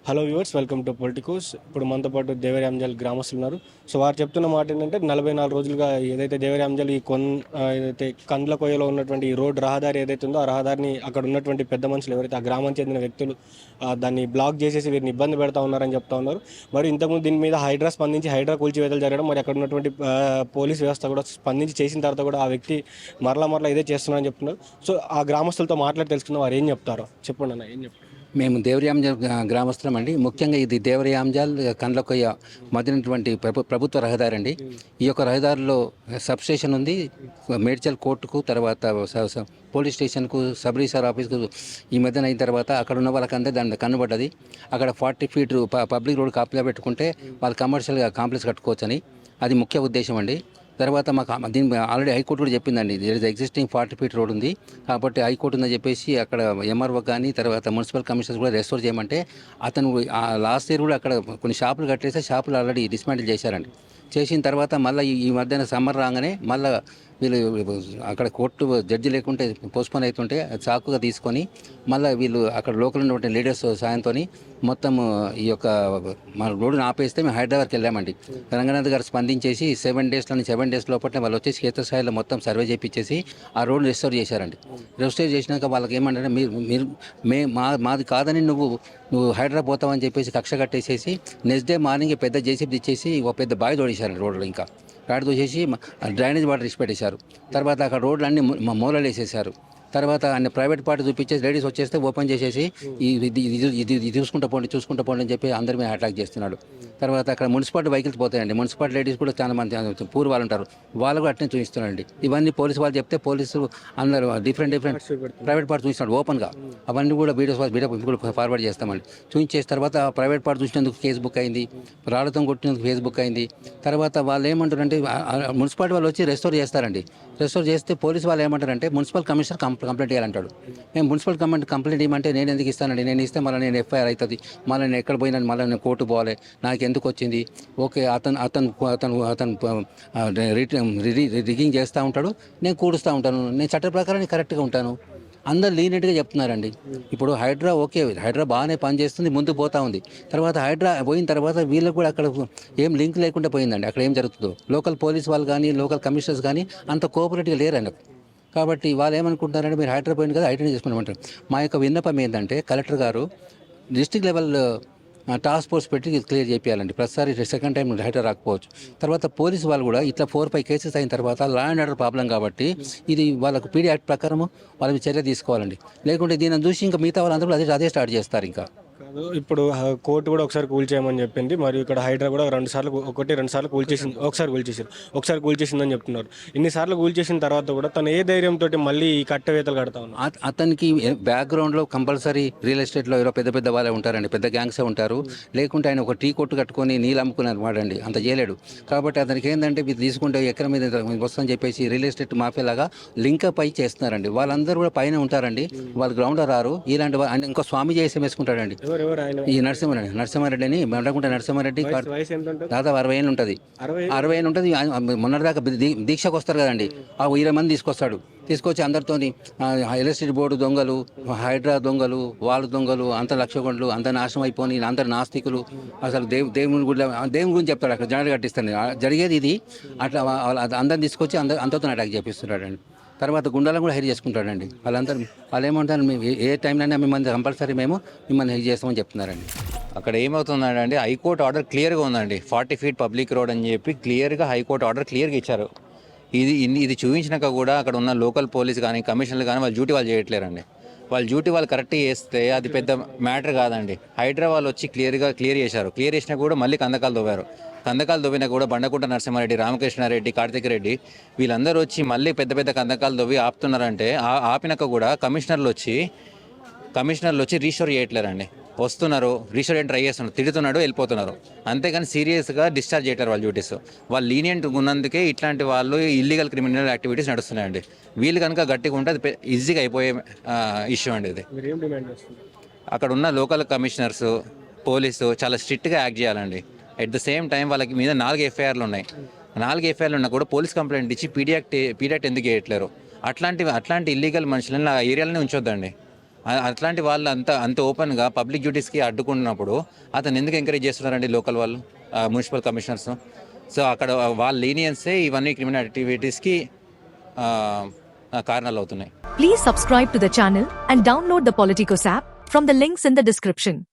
Hello viewers, welcome to Politicos. ఇప్పుడు మనతో పాటు దేవరాంజల్ గ్రామస్తులు ఉన్నారు. సో వారు చెప్తున్న మాట ఏంటంటే 44 రోజులుగా ఏదైతే దేవరాంజల్ ఏదైతే కండ్ల కొయ్యలో ఉన్నటువంటి ఈ రోడ్ రహదారి ఏదైతే ఉందో ఆ రహదారిని అక్కడ ఉన్నటువంటి పెద్ద మనుషులు ఎవరైతే ఆ గ్రామానికి చెందిన వ్యక్తులు దాన్ని బ్లాక్ చేసేసి వీరిని ఇబ్బంది పెడతా ఉన్నారని చెప్తా ఉన్నారు. మరి ఇంతకుముందు దీని మీద హైడ్రా స్పందించి హైడ్రా కూల్చివేతలు జరగడం, మరి అక్కడ ఉన్నటువంటి పోలీస్ వ్యవస్థ కూడా స్పందించి చేసిన తర్వాత కూడా ఆ వ్యక్తి మరలా ఇదే చేస్తున్నారని చెప్తున్నారు. సో ఆ గ్రామస్తులతో మాట్లాడి తెలుసుకున్న వారు ఏం చెప్తారో చెప్పండి అన్న, ఏం చెప్తారు? మేము దేవరియాంజల్ గ్రామస్తులం అండి. ముఖ్యంగా ఇది దేవరియాంజల్ కండ్లకొయ్య మధ్యనటువంటి ప్రభుత్వ రహదారి అండి. ఈ యొక్క రహదారిలో సబ్ స్టేషన్ ఉంది. మేడ్చల్ కోర్టుకు, తర్వాత పోలీస్ స్టేషన్కు, సబ్ రిజిస్టర్ ఆఫీస్కు ఈ మధ్యన అయిన తర్వాత అక్కడ ఉన్న వాళ్ళకంటే దాన్ని కన్నుబడ్డది. అక్కడ 40 ఫీట్ పబ్లిక్ రోడ్ కాపీలో పెట్టుకుంటే వాళ్ళు కమర్షియల్గా కాంప్లెక్స్ కట్టుకోవచ్చని, అది ముఖ్య ఉద్దేశం అండి. తర్వాత మాకు దీని ఆల్రెడీ హైకోర్టు కూడా చెప్పిందండి, there is existing 40 feet road ఉంది కాబట్టి హైకోర్టు ఉందని చెప్పేసి అక్కడ ఎంఆర్ఓ కానీ తర్వాత మున్సిపల్ కమిషనర్స్ కూడా రెస్టోర్ చేయమంటే అతను లాస్ట్ ఇయర్ కూడా అక్కడ కొన్ని షాపులు కట్టేస్తే షాపులు ఆల్రెడీ డిస్మాంటిల్ చేశారండి. చేసిన తర్వాత మళ్ళీ ఈ మధ్యన సమ్మర్ రాగానే మళ్ళీ వీళ్ళు అక్కడ కోర్టు జడ్జి లేకుంటే పోస్ట్పోన్ అవుతుంటే చాకుగా తీసుకొని మళ్ళీ వీళ్ళు అక్కడ లోకల్ ఉన్నటువంటి లీడర్స్ సాయంతో మొత్తం ఈ యొక్క మన రోడ్డును ఆపేస్తే మేము హైదరాబాద్కి వెళ్ళామండి. రంగనాథ్ గారు స్పందించేసి 7 డేస్ లోపల వాళ్ళు వచ్చేసి క్షేత్రస్థాయిలో మొత్తం సర్వే చేయించేసి ఆ రోడ్డు రెస్టోర్ చేశారండి. రెస్టోర్ చేసినాక వాళ్ళకి ఏమంటారంటే మీరు మాది కాదని నువ్వు హైదరాబాద్ పోతావని చెప్పేసి కక్ష కట్టేసేసి నెక్స్ట్ డే మార్నింగ్ పెద్ద జేసీబీ ఇచ్చేసి ఒక పెద్ద బావి తోడేశారండి రోడ్లో. ఇంకా రాడ్ తోసేసి డ్రైనేజ్ వాటర్ ఇచ్చిపెట్టేశారు. తర్వాత అక్కడ రోడ్లు అన్ని మూలలు వేసేసారు. తర్వాత అన్ని ప్రైవేట్ పార్టీ చూపించేసి లేడీస్ వచ్చేస్తే ఓపెన్ చేసేసి ఇది చూసుకుంటూ పోండి అని చెప్పి అందరి మీద అటాక్ చేస్తున్నాడు. తర్వాత అక్కడ మున్సిపాలిటీ వెహికల్స్ పోతాయండి. మున్సిపాలిటీ లేడీస్ కూడా చాలా మంది పూర్ వాళ్ళు ఉంటారు, వాళ్ళు కూడా అట్నే చూపిస్తున్నారండి. ఇవన్నీ పోలీసు వాళ్ళు చెప్తే పోలీసులు అందరూ డిఫరెంట్ ప్రైవేట్ పార్టీ చూపిస్తున్నాడు ఓపెన్గా. అవన్నీ కూడా వీడియో ఫార్వర్డ్ చేస్తామండి. చూపించేసిన తర్వాత ప్రైవేట్ పార్టీ చూసినందుకు కేసు బుక్ అయింది, రాళ్లతో కొట్టినందుకు కేసు బుక్ అయింది. తర్వాత వాళ్ళు ఏమంటారంటే మున్సిపాలిటీ వాళ్ళు వచ్చి రెస్టోర్ చేస్తారండి. రెస్టోర్ చేస్తే పోలీసు వాళ్ళు ఏమంటారంటే మున్సిపల్ కమిషనర్ కంప్లైంట్ చేయాలంటాడు. మేము మున్సిపల్ కంప్లైంట్ ఇవ్వమంటే నేను ఎందుకు ఇస్తానండి, నేను ఇస్తే మళ్ళీ నేను ఎఫ్ఐఆర్ అవుతుంది, మళ్ళీ నేను ఎక్కడ పోయినా మళ్ళీ నేను కోర్టు పోవాలి, నాకు ఎందుకు వచ్చింది. ఓకే, అతను రిగింగ్ చేస్తూ ఉంటాడు, నేను కూడుస్తూ ఉంటాను, నేను చట్ట ప్రకారం కరెక్ట్గా ఉంటాను. అందరు లీనియట్గా చెప్తున్నారండి. ఇప్పుడు హైడ్రా బాగానే పనిచేస్తుంది, ముందుకు పోతూ ఉంది. తర్వాత హైడ్రా పోయిన తర్వాత వీళ్ళకి కూడా అక్కడ ఏం లింక్ లేకుండా పోయిందండి. అక్కడ ఏం జరుగుతుందో లోకల్ పోలీస్ వాళ్ళు కానీ లోకల్ కమిషనర్స్ కానీ అంత కోఆపరేటివ్గా లేరండి. కాబట్టి వాళ్ళు ఏమనుకుంటున్నారంటే మీరు హైడ్రా పోయింది కదా హైడ్రా చేసుకున్నామంటారు. మా యొక్క విన్నపం ఏంటంటే కలెక్టర్ గారు డిస్ట్రిక్ట్ లెవెల్ టాస్క్ ఫోర్స్ పెట్టి క్లియర్ చేయాలండి. ప్రతిసారి సెకండ్ టైం హైడ్రా రాకపోవచ్చు. తర్వాత పోలీసు వాళ్ళు కూడా ఇట్లా 4-5 కేసెస్ అయిన తర్వాత లా అండ్ ఆర్డర్ ప్రాబ్లం కాబట్టి ఇది వాళ్ళకు పీడీ యాక్ట్ ప్రకారం వాళ్ళ చర్య తీసుకోవాలండి. లేకుంటే దీనిని చూసి ఇంకా మిగతా వాళ్ళందరూ కూడా అదే స్టార్ట్ చేస్తారు. ఇంకా ఇప్పుడు కోర్టు కూడా ఒకసారి కూల్చేయమని చెప్పింది, మరియు ఇక్కడ హైడ్రా కూడా 2 సార్లు కూల్చేసింది. ఒకసారి కూల్చేసిందని చెప్తున్నారు. ఇన్నిసార్లు కూల్చేసిన తర్వాత కూడా తను ఏ ధైర్యంతో మళ్ళీ ఈ కట్టవేతలు కడతా ఉన్నారు? అతనికి బ్యాక్గ్రౌండ్లో కంపల్సరీ రియల్ ఎస్టేట్లో ఏదో పెద్ద వాళ్ళే ఉంటారండి, పెద్ద గ్యాంగ్సే ఉంటారు. లేకుంటే ఆయన ఒక టీ కొట్టు కట్టుకొని నీళ్ళు అమ్ముకున్నారు వాడండి, అంత చేయలేడు. కాబట్టి అతనికి ఏంటంటే ఇది తీసుకుంటే ఎక్కడ మీద వస్తుందని చెప్పేసి రియల్ ఎస్టేట్ మాఫియా లాగా లింకప్ అయి చేస్తున్నారండి. వాళ్ళందరూ కూడా పైన ఉంటారండి, వాళ్ళు గ్రౌండ్లో రారు. ఇలాంటి ఆయన ఇంకో స్వామి చేసి వేసుకుంటాడండి. ఈ నరసింహారెడ్డి అని అనుకుంటే నరసింహారెడ్డి దాదాపు 60 ఏళ్ళు ఉంటుంది. 60 ఏళ్ళు ఉంటుంది. మొన్నటిదాకా దీక్షకు వస్తారు కదండి, ఆ 20 మంది తీసుకొచ్చి అందరితో ఎలక్ట్రిసిటీ బోర్డు దొంగలు, హైడ్రా దొంగలు, వాళ్ళు దొంగలు, అంత లక్షగొండలు, అంత నాశనం అయిపోయి అందరు నాస్తికులు, అసలు దేవుని గురించి చెప్తాడు. అక్కడ జనాలు కట్టిస్తాను జరిగేది ఇది. అట్లా అందరిని తీసుకొచ్చి అంతతో అటాక్ చేపిస్తున్నాడండి. తర్వాత గుండాలను కూడా హెయిర్ చేసుకుంటాడండి. వాళ్ళు ఏమంటారు, ఏ టైంలోనే మిమ్మల్ని కంపల్సరీ మిమ్మల్ని హెయిర్ చేస్తామని చెప్తున్నారండి. అక్కడ ఏమవుతుందంటే హైకోర్టు ఆర్డర్ క్లియర్గా ఉందండి. 40 ఫీట్ పబ్లిక్ రోడ్ అని చెప్పి క్లియర్గా హైకోర్టు ఆర్డర్ క్లియర్గా ఇచ్చారు. ఇది చూపించినాక కూడా అక్కడ ఉన్న లోకల్ పోలీస్ కానీ కమిషనర్లు కానీ వాళ్ళ డ్యూటీ వాళ్ళు చేయట్లేరండి. వాళ్ళ డ్యూటీ వాళ్ళు కరెక్ట్గా చేస్తే అది పెద్ద మ్యాటర్ కాదండి. హైడ్రా వాళ్ళు వచ్చి క్లియర్ చేశారు. క్లియర్ చేసినా కూడా మళ్ళీ కందకాలు దొవ్వినా కూడా బండకుంట నరసింహారెడ్డి, రామకృష్ణారెడ్డి, కార్తిక్ రెడ్డి వీళ్ళందరూ వచ్చి మళ్ళీ పెద్ద కందకాలు దొవ్వి ఆపుతున్నారంటే ఆపినాక కూడా కమిషనర్లు వచ్చి రీస్టోర్ చేయట్లేరండి. వస్తున్నారు, రీస్టోర్ ట్రై చేస్తున్నారు, తిడుతున్నాడు, వెళ్ళిపోతున్నారు. అంతేగాని సీరియస్గా డిశ్చార్జ్ చేయటారు వాళ్ళ డ్యూటీస్. వాళ్ళు లీనియంట్ ఉన్నందుకే ఇట్లాంటి వాళ్ళు ఇల్లీగల్ క్రిమినల్ యాక్టివిటీస్ నడుస్తున్నాయండి. వీళ్ళు కనుక గట్టిగా ఉంటే అది ఈజీగా అయిపోయే ఇష్యూ అండి ఇది. అక్కడ ఉన్న లోకల్ కమిషనర్స్, పోలీసు చాలా స్ట్రిక్ట్గా యాక్ట్ చేయాలండి. అట్ ద సేమ్ టైం వాళ్ళకి మీద 4 ఎఫ్ఐఆర్లు ఉన్నాయి. 4 ఎఫ్ఐఆర్లు ఉన్నా కూడా పోలీస్ కంప్లైంట్ ఇచ్చి పీడీ యాక్ట్ ఎందుకు చేయట్లేరు? అట్లాంటి ఇల్లీగల్ మనుషులను ఆ ఏరియాలోనే ఉంచొద్దండి. అట్లాంటి వాళ్ళు అంత ఓపెన్గా పబ్లిక్ డ్యూటీస్కి అడ్డుకుంటున్నప్పుడు అతను ఎందుకు ఎంకరేజ్ చేస్తున్నారండి లోకల్ వాళ్ళు, మున్సిపల్ కమిషనర్స్? సో అక్కడ వాళ్ళ లీనియన్సే ఇవన్నీ క్రిమినల్ యాక్టివిటీస్కి కారణాలు అవుతున్నాయి. Please subscribe to the channel and download the Politicos app from the links in the description.